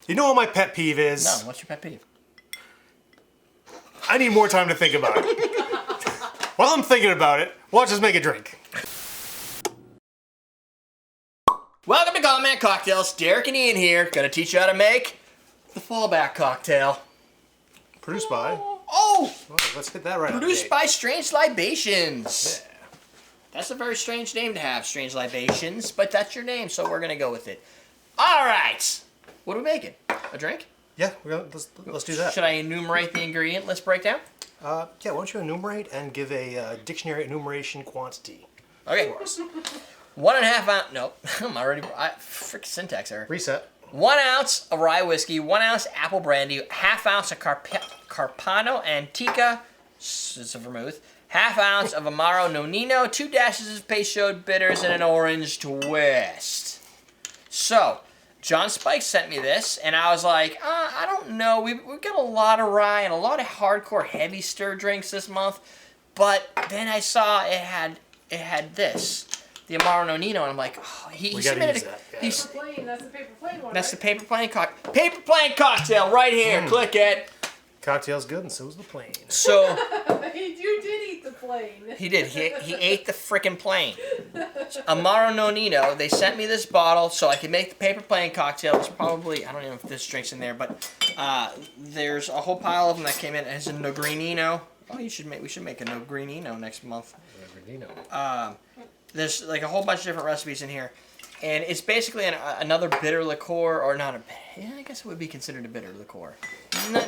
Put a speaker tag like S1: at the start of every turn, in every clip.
S1: You know what my pet peeve is?
S2: No, what's your pet peeve?
S1: I need more time to think about it. While I'm thinking about it, watch us make a drink.
S2: Welcome to Carpano Cocktails. Derek and Ian here. Gonna teach you how to make the Fallback Cocktail.
S1: Produced by?
S2: Oh!
S1: Let's hit that right
S2: Produced by Strange Libations. Yeah. That's a very strange name to have, Strange Libations, but that's your name, so we're gonna go with it. All right. What are we making? A drink?
S1: Yeah, let's do that.
S2: Should I enumerate the ingredient list breakdown?
S1: Yeah, why don't you enumerate and give a dictionary enumeration quantity.
S2: Okay. 1.5 ounce. Nope. I'm already. Frick syntax error.
S1: Reset.
S2: 1 ounce of rye whiskey, 1 ounce apple brandy, ½ ounce of Carpano Antica, it's a vermouth, ½ ounce of Amaro Nonino, 2 dashes of Peychaud bitters, and an orange twist. So, John Spike sent me this, and I was like, I don't know. We've got a lot of rye and a lot of hardcore heavy stir drinks this month, but then I saw it had this. The Amaro Nonino, and I'm like, oh, he submitted a...
S1: That. Yeah.
S3: That's the paper plane one,
S2: That's
S3: right?
S2: the paper plane cocktail right here. Click it.
S1: Cocktail's good, and so's the plane.
S2: So
S3: You did eat the plane.
S2: he did. He ate the frickin' plane. So, Amaro Nonino. They sent me this bottle so I could make the paper plane cocktail. It's probably, I don't even know if this drink's in there, but there's a whole pile of them that came in. It has a Nogrinino. Oh, we should make a Nogrinino next month.
S1: Nogrinino.
S2: There's like a whole bunch of different recipes in here, and it's basically another bitter liqueur, or not a. Yeah, I guess it would be considered a bitter liqueur.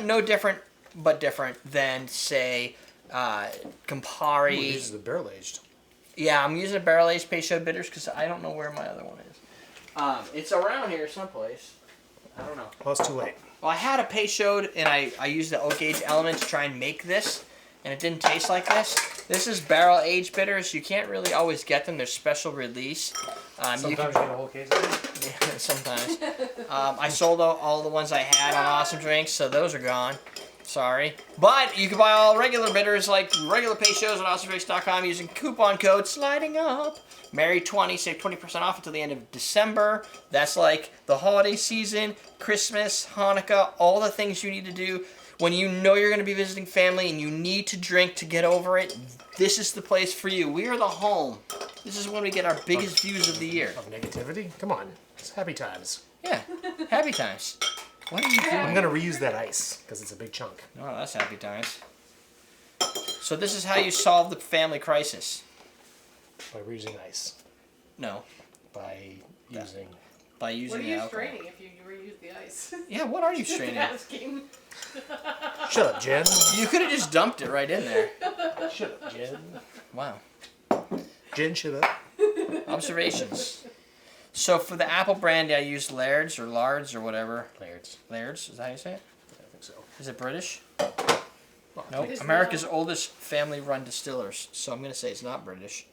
S2: No different, but different than say Campari.
S1: Ooh, this is the barrel aged.
S2: Yeah, I'm using a barrel aged Peychaud bitters because I don't know where my other one is. It's around here someplace. I don't know.
S1: Well, it's too late.
S2: Well, I had a Peychaud, and I used the oak age element to try and make this, and it didn't taste like this. This is barrel-aged bitters. You can't really always get them. They're special release.
S1: Sometimes you get a whole case of it.
S2: Yeah, sometimes. I sold all the ones I had on Awesome Drinks, so those are gone. Sorry. But you can buy all regular bitters, like regular Peychauds at awesomedrinks.com using coupon code SLIDINGUP. Mary20, save 20% off until the end of December. That's like the holiday season, Christmas, Hanukkah, all the things you need to do. When you know you're going to be visiting family and you need to drink to get over it, this is the place for you. We are the home. This is when we get our biggest views of the year.
S1: Of negativity? Come on. It's happy times.
S2: Yeah, happy times. What are you doing?
S1: I'm going to reuse that ice because it's a big chunk.
S2: Oh, that's happy times. So this is how you solve the family crisis.
S1: By reusing ice.
S2: No.
S1: By using...
S2: By using
S3: What are you
S2: alcohol.
S3: straining if you reuse the ice?
S2: Yeah, what are you straining?
S3: Asking.
S1: Shut up, Jen.
S2: You could have just dumped it right in there.
S1: Shut up, Jen.
S2: Wow.
S1: Jen, shut up.
S2: Observations. So for the apple brandy, I used Laird's or Lards or whatever.
S1: Laird's.
S2: Laird's, is that how you say it?
S1: I think so.
S2: Is it British?
S1: Well,
S2: Nope.
S3: It's
S2: America's
S3: not.
S2: oldest family-run distillers. So I'm going to say it's not British.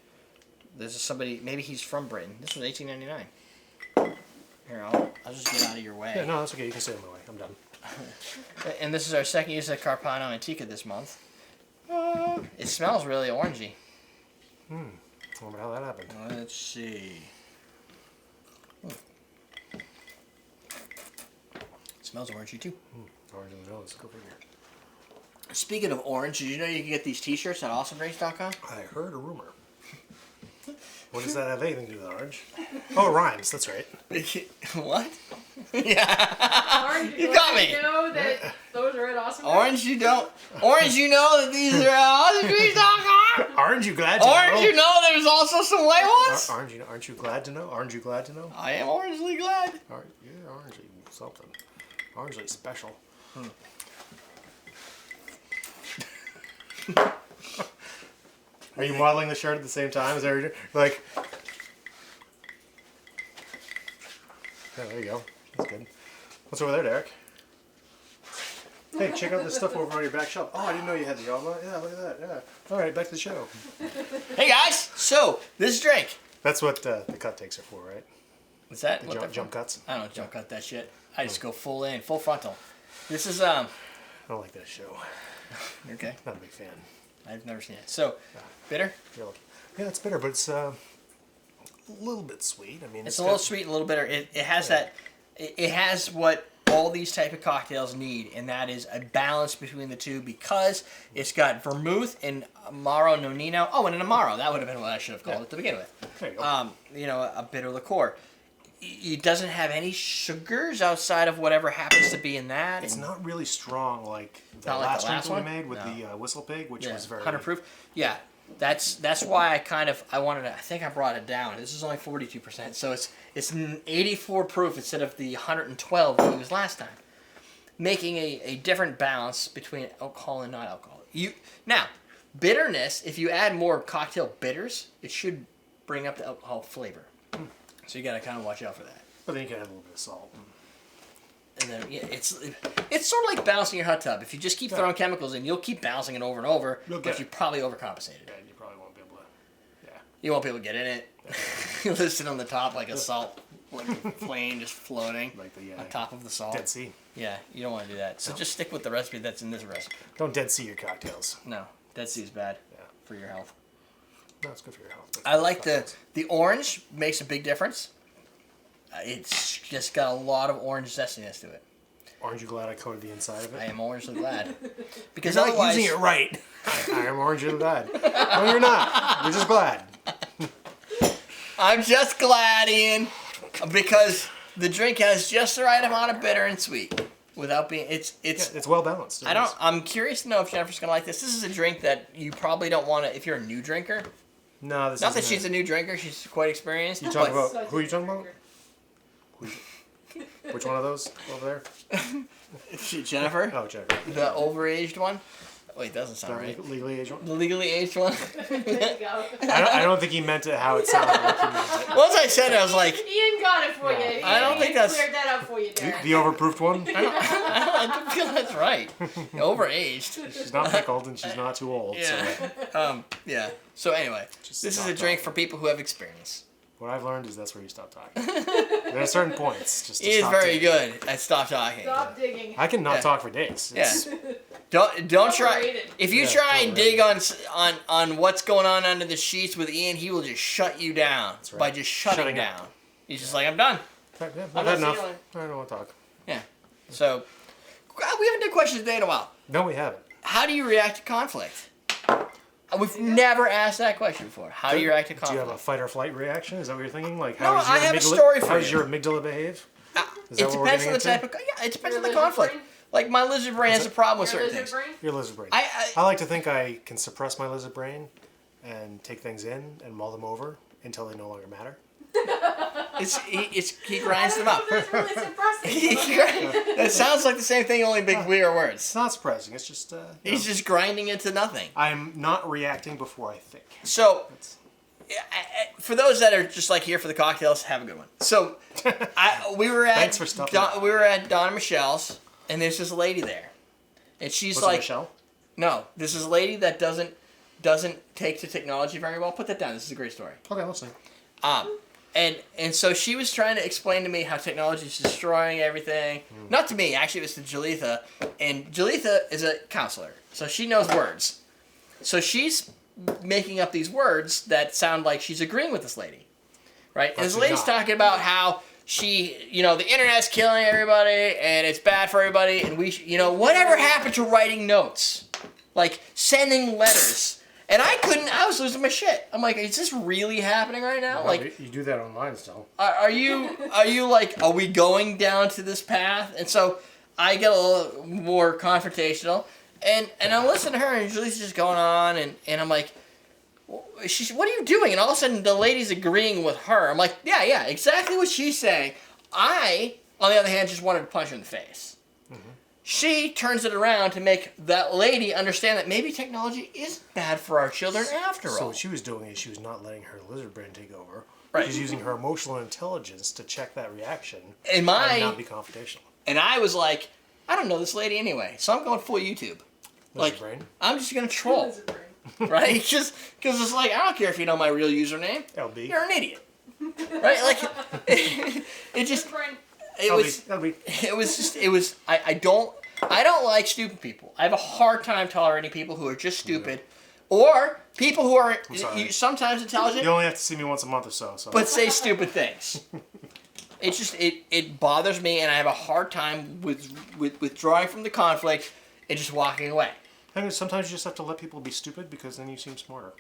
S2: This is somebody, maybe he's from Britain. This was 1899. Here, I'll just get out of your way.
S1: Yeah, no, that's okay. You can stay on my way. I'm done.
S2: And this is our second use of Carpano Antica this month. It smells really orangey.
S1: I wonder how that happened.
S2: Let's see. It smells orangey too.
S1: Orange and vanilla. Let's go figure.
S2: Speaking of orange, did you know you can get these t-shirts at awesomedrinks.com?
S1: I heard a rumor. What does that have anything to do with orange? Oh, it rhymes. That's right.
S2: What? Yeah.
S3: Orange,
S2: You got me.
S3: You know that those are at Awesome
S2: Orange, you don't. Orange, you know that these are at awesomedrinks.com.
S1: Aren't you glad to know?
S2: Orange, you know there's also some white ones.
S1: Aren't you glad to know? Aren't you glad to know?
S2: I am orangely glad.
S1: You're orangely something. Orangely special. Are you modeling the shirt at the same time as every like? Yeah, there you go. That's good. What's over there, Derek? Hey, check out this stuff over on your back shelf. Oh, I didn't know you had the Alma. Yeah, look at that. Yeah. All right, back to the show.
S2: Hey guys, so this drink.
S1: That's what the cut takes are for, right?
S2: What's that?
S1: The
S2: What
S1: jump cuts.
S2: I don't jump cut that shit. I just go full in, full frontal. This is
S1: I don't like that show.
S2: okay.
S1: Not a big fan.
S2: I've never seen it. So, bitter?
S1: You're lucky. Yeah, it's bitter, but it's a little bit sweet. I mean,
S2: It's a little sweet, a little bitter. It has that. It has what all these type of cocktails need, and that is a balance between the two, because it's got vermouth and Amaro Nonino. Oh, and an Amaro. That would have been what I should have called it to begin with.
S1: There you go.
S2: A bitter liqueur. It doesn't have any sugars outside of whatever happens to be in that.
S1: It's not really strong like the
S2: Not like
S1: last
S2: the
S1: drink
S2: last
S1: that we
S2: one?
S1: made with
S2: No.
S1: the Whistle Pig, which was very
S2: 100 proof. Yeah, that's why I wanted to. I think I brought it down. This is only 42%, so it's an 84 proof instead of the 112 that it was last time, making a different balance between alcohol and not alcohol. Now bitterness. If you add more cocktail bitters, it should bring up the alcohol flavor. So you gotta kind of watch out for that.
S1: But then you can add a little bit of salt.
S2: And then it's sort of like balancing your hot tub. If you just keep throwing chemicals in, you'll keep balancing it over and over, but you probably overcompensated.
S1: Yeah, you probably won't be able to. Yeah.
S2: You won't be able to get in it. You'll just sit on the top like a salt plane just floating
S1: Like the
S2: on top of the salt.
S1: Dead Sea.
S2: Yeah, you don't want to do that. So just stick with the recipe that's in this recipe.
S1: Don't Dead Sea your cocktails.
S2: No, Dead Sea is bad
S1: Yeah.
S2: for your health.
S1: No, it's good for your health.
S2: I like the orange, makes a big difference. It's just got a lot of orange zestiness to it.
S1: Aren't you glad I coated the inside of it?
S2: I am orangely glad. Because
S1: You're not
S2: otherwise,
S1: using it right. I am orangely glad. No, you're not. You're just glad.
S2: I'm just glad, Ian, because the drink has just the right amount of bitter and sweet without being.
S1: It's well balanced. It is.
S2: I'm curious to know if Jennifer's gonna like this. This is a drink that you probably don't want to if you're a new drinker.
S1: No, this
S2: Not that
S1: isn't
S2: she's a new drinker; she's quite experienced.
S1: You talking
S2: but-
S1: about who are you talking about? Which one of those over there?
S2: Jennifer,
S1: Oh, Jennifer.
S2: the overaged one. Wait, doesn't sound
S1: The
S2: right.
S1: legally aged one.
S2: The legally aged one.
S3: There you go.
S1: I don't think he meant it how it sounded like he meant it.
S2: Once I said it, I was like,
S3: Ian got it for you.
S1: Yeah.
S2: I don't
S3: Ian
S2: think that's-
S3: cleared that up for you, Derek.
S1: The overproofed one.
S2: I don't feel that's right. Overaged.
S1: She's not pickled and she's not too old.
S2: Yeah.
S1: So
S2: Yeah. So anyway,
S1: Just
S2: this is
S1: stop
S2: a drink
S1: talking.
S2: for people who have experience.
S1: what I've learned is that's where you stop talking. There are certain points. Just to
S2: He is
S1: stop
S2: very
S1: digging.
S2: good at stop talking.
S3: Stop digging.
S1: I can not
S2: Yeah.
S1: talk for days. It's-
S2: Don't try.
S3: Overrated.
S2: If you
S1: Yeah,
S2: try and
S1: overrated.
S2: dig on what's going on under the sheets with Ian, he will just shut you down
S1: right.
S2: by just shutting
S1: Shutting up.
S2: down. He's just like, I'm done.
S1: Yeah,
S2: I'm
S1: I've
S2: not
S1: had enough.
S2: feeling-
S1: I don't want to talk.
S2: So, we haven't done questions today in a while.
S1: No, we haven't.
S2: How do you react to conflict? We've never asked that question before. How do you react to
S1: Do you have a
S2: conflict?
S1: fight or flight reaction? Is that what you're thinking? Like,
S2: No,
S1: how does your
S2: I have a
S1: amygdala-
S2: story for
S1: How does
S2: you.
S1: your amygdala behave?
S2: It
S1: Is that what we're
S2: depends on the
S1: getting
S2: type
S1: into?
S2: of. Yeah, it depends
S3: Your
S2: on the
S3: lizard
S2: conflict.
S3: brain?
S2: Like my lizard brain has a problem with
S3: Your
S2: certain
S3: lizard
S2: things.
S3: brain?
S1: Your lizard brain.
S2: I
S1: I like to think I can suppress my lizard brain and take things in and mull them over until they no longer matter.
S2: he grinds them up.
S3: That's really
S2: He
S3: suppressing.
S2: That sounds like the same thing, only big weirder words.
S1: It's not suppressing. It's just.
S2: He's just grinding it to nothing.
S1: I'm not reacting before I think.
S2: So,
S1: That's-
S2: for those that are just like here for the cocktails, have a good one. So, we were at
S1: Thanks for stopping by.
S2: we were at Donna Michelle's, and there's this lady there, and she's
S1: Was it
S2: like,
S1: Michelle?
S2: no, this is a lady that doesn't take to technology very well. Put that down. This is a great story.
S1: Okay, let's see.
S2: And so she was trying to explain to me how technology is destroying everything. Not to me, actually, it was to Jalitha. And Jalitha is a counselor, so she knows words. So she's making up these words that sound like she's agreeing with this lady, right? And this
S1: she's
S2: lady's
S1: not.
S2: talking about how the internet's killing everybody and it's bad for everybody, and whatever happened to writing notes, like sending letters. And I was losing my shit. I'm like, is this really happening right now? Like,
S1: you do that online still.
S2: are you like, are we going down to this path? And so I get a little more confrontational, and I'm listening to her, and Julie's just going on, and I'm like, what are you doing? And all of a sudden, the lady's agreeing with her. I'm like, yeah, exactly what she's saying. I, on the other hand, just wanted to punch her in the face. She turns it around to make that lady understand that maybe technology is bad for our children after
S1: So
S2: all.
S1: what she was doing is she was not letting her lizard brain take over.
S2: Right.
S1: She's using her emotional intelligence to check that reaction
S2: And
S1: not be confrontational.
S2: I was like, I don't know this lady anyway, so I'm going full YouTube.
S1: Lizard brain.
S2: I'm just gonna troll,
S3: Lizard brain.
S2: right? Just because it's like, I don't care if you know my real username.
S1: LB.
S2: You're an idiot, right? Like, it just,
S3: Lizard brain.
S2: it was. I don't like stupid people. I have a hard time tolerating people who are just stupid, or people who are
S1: sorry.
S2: sometimes intelligent
S1: You only have to see me once a month or so.
S2: but say stupid things. It's just it bothers me, and I have a hard time with withdrawing from the conflict and just walking away.
S1: I mean, sometimes you just have to let people be stupid because then you seem smarter.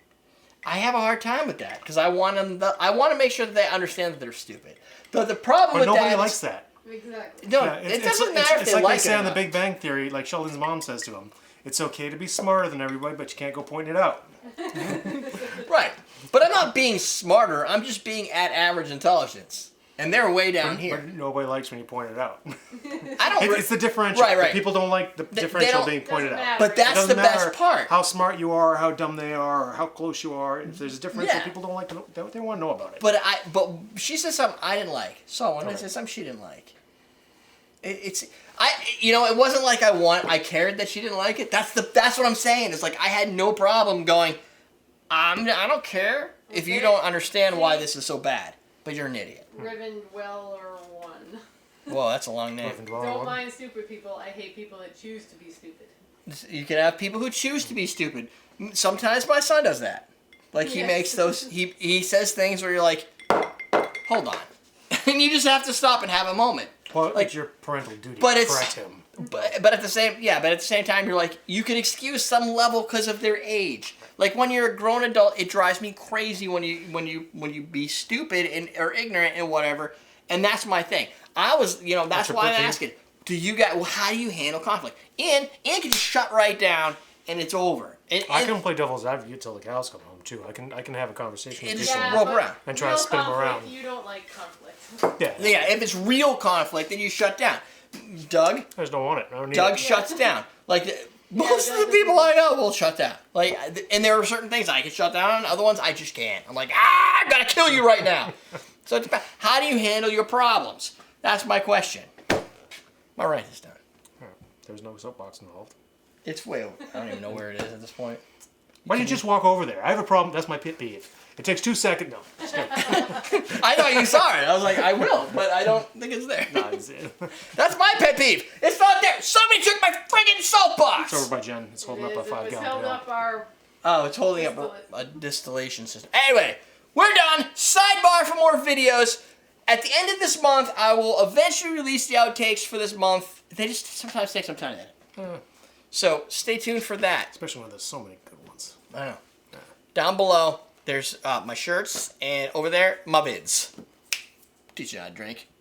S2: I have a hard time with that because I want to make sure that they understand that they're stupid. The problem
S1: But
S2: with
S1: nobody
S2: that
S1: likes
S2: is,
S1: that.
S3: Exactly.
S2: no,
S1: Yeah,
S2: it doesn't matter if
S1: it's
S2: they
S1: like
S2: like
S1: they say
S2: it or
S1: on The
S2: not.
S1: Big Bang Theory, like Sheldon's mom says to him, it's okay to be smarter than everybody, but you can't go pointing it out.
S2: Right. But I'm not being smarter. I'm just being at average intelligence. And they're way down
S1: But
S2: here.
S1: nobody likes when you point it out.
S2: I don't.
S1: It's the differential.
S2: Right.
S1: People don't like the
S2: They
S1: differential
S2: don't-
S1: being pointed
S3: Doesn't
S1: out.
S3: matter.
S2: But that's
S1: It doesn't
S2: the best
S1: matter
S2: part.
S1: how smart you are, or how dumb they are, or how close you are. If there's a difference,
S2: Yeah.
S1: people don't like to. They want to know about it.
S2: But she said something I didn't like. So when I said something she didn't like, it wasn't like I cared that she didn't like it. That's what I'm saying. It's like I had no problem going. I don't care if you don't understand why this is so bad, but you're an idiot.
S3: Rivendell or one.
S2: Well, that's a long name.
S3: Don't mind stupid people. I hate people that choose to be stupid.
S2: You can have people who choose to be stupid. Sometimes my son does that. Like he
S3: Yes.
S2: makes those. He says things where you're like, hold on, and you just have to stop and have a moment.
S1: Well,
S2: like-
S1: it's your parental duty
S2: but
S1: to
S2: it's-
S1: correct him.
S2: But at the same time, you're like, you can excuse some level because of their age. Like when you're a grown adult, it drives me crazy when you be stupid or ignorant and whatever. And that's my thing. That's
S1: your
S2: why I'm
S1: pet peeve?
S2: asking. How do you handle conflict? Ian can just shut right down and it's over.
S1: I can play devil's advocate till the cows come home too. I can have a conversation with
S2: It's-
S1: people.
S2: rope
S3: but
S2: around.
S1: And try to
S3: real
S1: spin 'em
S3: conflict,
S1: around.
S3: You don't like conflict.
S1: Yeah.
S2: If it's real conflict, then you shut down. Doug
S1: I just don't want it. I don't need
S2: Doug
S1: it.
S2: shuts down. Like most of
S3: Doug
S2: the people
S3: doesn't-
S2: I know will shut down. Like, and there are certain things I can shut down, and other ones I just can't. I'm like, I'm gonna kill you right now. So it's about how do you handle your problems? That's my question. My rant is done.
S1: There's no soapbox involved.
S2: It's way over. I don't even know where it is at this point.
S1: Why don't you just walk over there? I have a problem. That's my pet peeve. It takes 2 seconds. No. Just kidding.
S2: I thought you saw it. I was like, I will, but I don't think it's there.
S1: No, it's
S2: That's my pet peeve. It's not there. Somebody took my friggin' soapbox.
S1: over by Jen. It's holding up a
S3: It
S1: 5
S3: was
S1: gallon
S3: held
S1: pail.
S3: up our.
S2: Oh, it's holding up a distillation system. Anyway, we're done. Sidebar for more videos. At the end of this month, I will eventually release the outtakes for this month. They just sometimes take some time to edit. So stay tuned for that.
S1: Especially when there's so many good ones.
S2: I know. Down below, there's my shirts, and over there, my vids. Teach you how to drink.